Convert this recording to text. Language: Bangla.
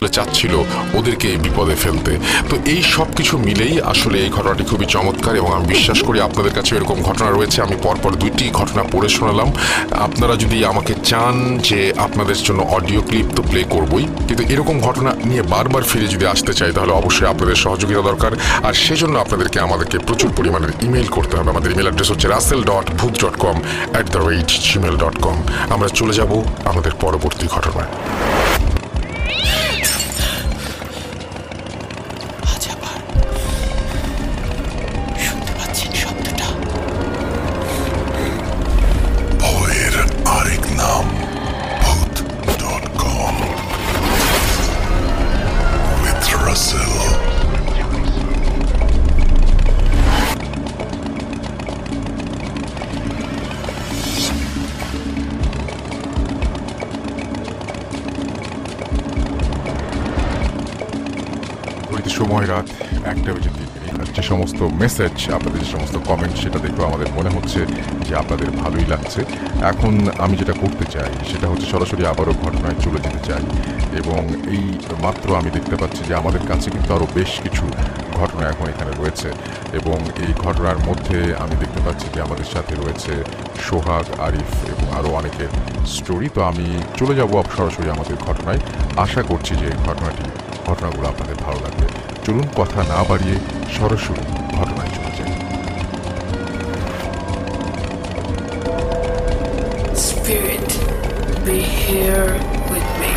চাচ্ছিল ওদেরকে বিপদে ফেলতে। তো এই সব কিছু মিলেই আসলে এই ঘটনাটি খুবই চমৎকার এবং আমি বিশ্বাস করি আপনাদের কাছে এরকম ঘটনা রয়েছে। আমি পরপর 2টি ঘটনা পড়ে শোনালাম। আপনারা যদি আমাকে চান যে আপনাদের জন্য অডিও ক্লিপ তো প্লে করবই, কিন্তু এরকম ঘটনা নিয়ে বারবার ফিরে যদি আসতে চাই তাহলে অবশ্যই আপনাদের সহযোগিতা দরকার। আর সেজন্য আমাদেরকে প্রচুর পরিমাণের ইমেল করতে হবে। আমাদের ইমেল অ্যাড্রেস হচ্ছে russell.booth.com@gmail.com। আমরা চলে যাব আমাদের পরবর্তী ঘটনায়। সময় রাত 1টা বেজে 3 মিনিট। যে সমস্ত মেসেজ, আপনাদের যে সমস্ত কমেন্ট, সেটা দেখেও আমাদের মনে হচ্ছে যে আপনাদের ভালোই লাগছে। এখন আমি যেটা করতে চাই সেটা হচ্ছে সরাসরি আবারও ঘটনায় চলে যেতে চাই এবং এই মাত্র আমি দেখতে পাচ্ছি যে আমাদের কাছে কিন্তু আরও বেশ কিছু ঘটনা এখন এখানে রয়েছে এবং এই ঘটনার মধ্যে আমি দেখতে পাচ্ছি যে আমাদের সাথে রয়েছে সোহাগ, আরিফ এবং আরও অনেকের স্টোরি। তো আমি চলে যাব সরাসরি আমাদের ঘটনায়। আশা করছি যে ঘটনাগুলো আপনাদের ভালো লাগবে। চলুন কথা না বাড়িয়ে সরাসরি ঘটনায় চলে যাই। Spirit, be here with me.